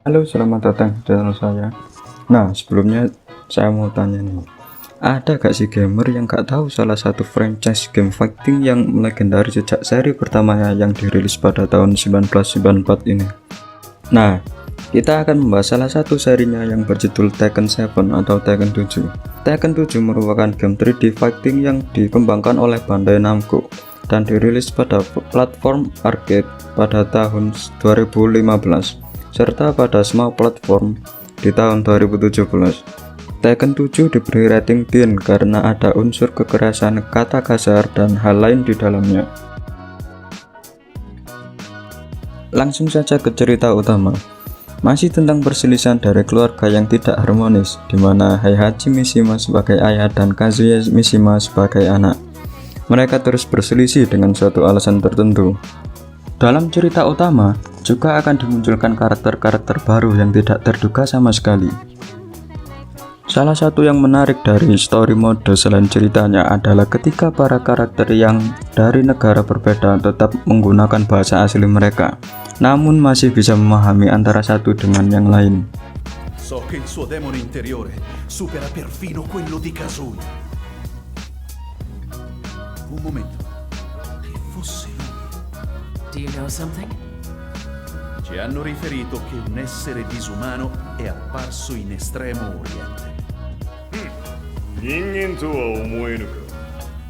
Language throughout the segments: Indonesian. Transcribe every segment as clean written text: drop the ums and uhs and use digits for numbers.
Halo, selamat datang di channel saya. Nah, sebelumnya saya mau tanya nih, ada gak sih gamer yang gak tahu salah satu franchise game fighting yang legendaris sejak seri pertamanya yang dirilis pada tahun 1994 ini? Nah, kita akan membahas salah satu serinya yang berjudul Tekken 7 atau Tekken 7. Tekken 7 merupakan game 3D fighting yang dikembangkan oleh Bandai Namco dan dirilis pada platform arcade pada tahun 2015 serta pada semua platform di tahun 2017. Tekken 7 diberi rating teen karena ada unsur kekerasan, kata kasar, dan hal lain di dalamnya. Langsung saja ke cerita utama. Masih tentang perselisihan dari keluarga yang tidak harmonis, di mana Heihachi Mishima sebagai ayah dan Kazuya Mishima sebagai anak. Mereka terus berselisih dengan suatu alasan tertentu. Dalam cerita utama, juga akan dimunculkan karakter-karakter baru yang tidak terduga sama sekali. Salah satu yang menarik dari story mode selain ceritanya adalah ketika para karakter yang dari negara berbeda tetap menggunakan bahasa asli mereka, namun masih bisa memahami antara satu dengan yang lain. So che il suo demone interiore supera perfino quello di Kazuya. Un momento. Che fosse lui. Do you know something? Ci hanno riferito che un essere disumano è apparso in Estremo Oriente. 人間とは思えぬか。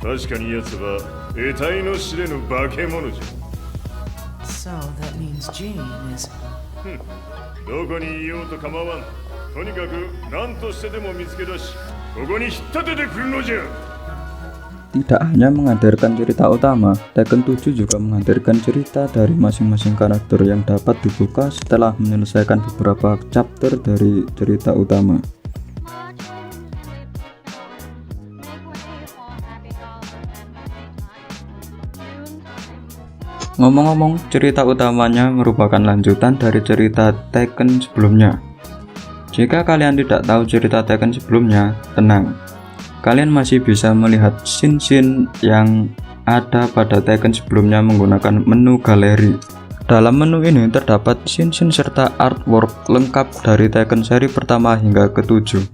確かに奴は得体の知れぬ化け物じゃ。 So that means Jean is... どこにいようと構わん。とにかく何としてでも見つけ出し、ここに引っ立ててくるのじゃ。 Tidak hanya menghadirkan cerita utama, Tekken 7 juga menghadirkan cerita dari masing-masing karakter yang dapat dibuka setelah menyelesaikan beberapa chapter dari cerita utama. Ngomong-ngomong, cerita utamanya merupakan lanjutan dari cerita Tekken sebelumnya. Jika kalian tidak tahu cerita Tekken sebelumnya, tenang. Kalian masih bisa melihat scene-scene yang ada pada Tekken sebelumnya menggunakan menu galeri. Dalam menu ini terdapat scene-scene serta artwork lengkap dari Tekken seri pertama hingga ke-7.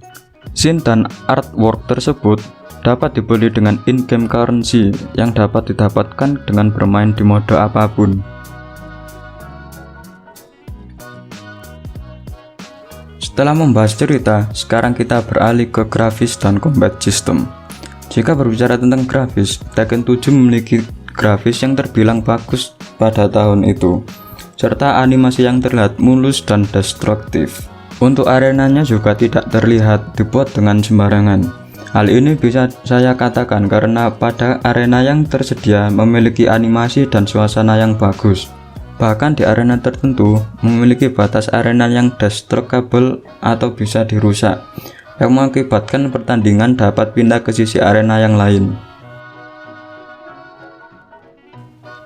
Scene dan artwork tersebut dapat dibeli dengan in-game currency yang dapat didapatkan dengan bermain di mode apapun. Setelah membahas cerita, sekarang kita beralih ke grafis dan combat system. Jika berbicara tentang grafis, Tekken 7 memiliki grafis yang terbilang bagus pada tahun itu, serta animasi yang terlihat mulus dan destruktif. Untuk arenanya juga tidak terlihat dibuat dengan sembarangan. Hal ini bisa saya katakan karena pada arena yang tersedia memiliki animasi dan suasana yang bagus. Bahkan di arena tertentu memiliki batas arena yang destructible atau bisa dirusak, yang mengakibatkan pertandingan dapat pindah ke sisi arena yang lain.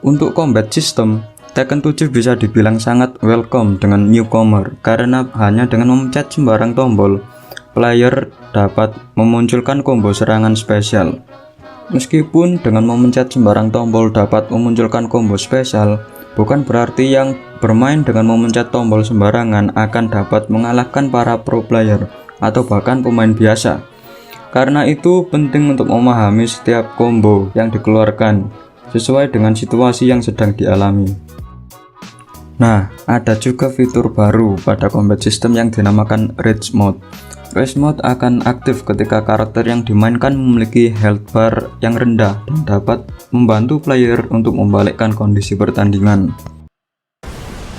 Untuk combat system, Tekken 7 bisa dibilang sangat welcome dengan newcomer karena hanya dengan memencet sembarang tombol, player dapat memunculkan combo serangan spesial. Meskipun dengan memencet sembarang tombol dapat memunculkan combo spesial, bukan berarti yang bermain dengan memencet tombol sembarangan akan dapat mengalahkan para pro player atau bahkan pemain biasa. Karena itu penting untuk memahami setiap combo yang dikeluarkan sesuai dengan situasi yang sedang dialami. Nah, ada juga fitur baru pada combat system yang dinamakan Rage Mode. Rage Mode akan aktif ketika karakter yang dimainkan memiliki health bar yang rendah dan dapat membantu player untuk membalikkan kondisi pertandingan.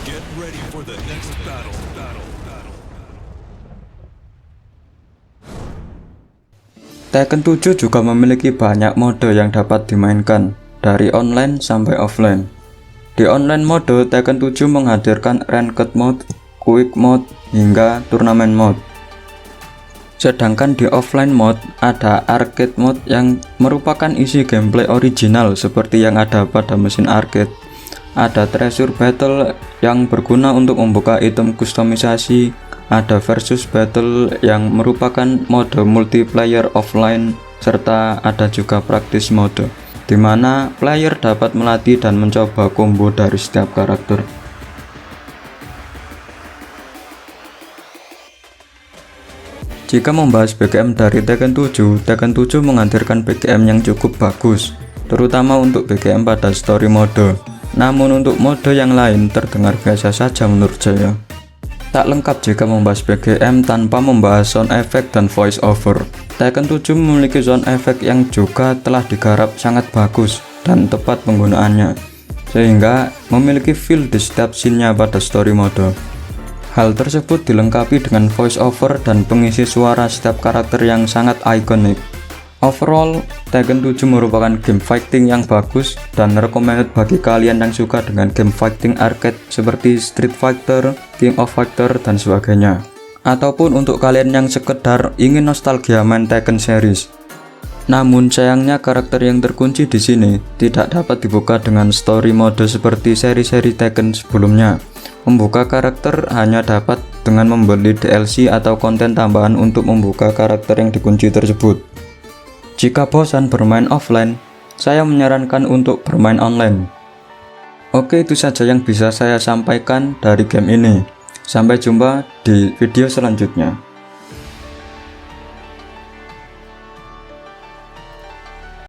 Get ready for the next battle. Tekken 7 juga memiliki banyak mode yang dapat dimainkan, dari online sampai offline. Di online mode, Tekken 7 menghadirkan Ranked Mode, Quick Mode, hingga Tournament Mode. Sedangkan di offline mode ada arcade mode yang merupakan isi gameplay original seperti yang ada pada mesin arcade. Ada treasure battle yang berguna untuk membuka item kustomisasi, ada versus battle yang merupakan mode multiplayer offline, serta ada juga practice mode, di mana player dapat melatih dan mencoba combo dari setiap karakter. Jika membahas BGM dari Tekken 7, Tekken 7 menghadirkan BGM yang cukup bagus, terutama untuk BGM pada story mode. Namun untuk mode yang lain terdengar biasa saja menurut saya. Tak lengkap jika membahas BGM tanpa membahas sound effect dan voice over. Tekken 7 memiliki sound effect yang juga telah digarap sangat bagus dan tepat penggunaannya, sehingga memiliki feel di setiap scene-nya pada story mode. Hal tersebut dilengkapi dengan voice over dan pengisi suara setiap karakter yang sangat ikonik. Overall, Tekken 7 merupakan game fighting yang bagus dan recommended bagi kalian yang suka dengan game fighting arcade seperti Street Fighter, King of Fighter, dan sebagainya. Ataupun untuk kalian yang sekedar ingin nostalgia main Tekken series. Namun sayangnya karakter yang terkunci di sini tidak dapat dibuka dengan story mode seperti seri-seri Tekken sebelumnya. Membuka karakter hanya dapat dengan membeli DLC atau konten tambahan untuk membuka karakter yang dikunci tersebut. Jika bosan bermain offline, saya menyarankan untuk bermain online. Oke, itu saja yang bisa saya sampaikan dari game ini. Sampai jumpa di video selanjutnya.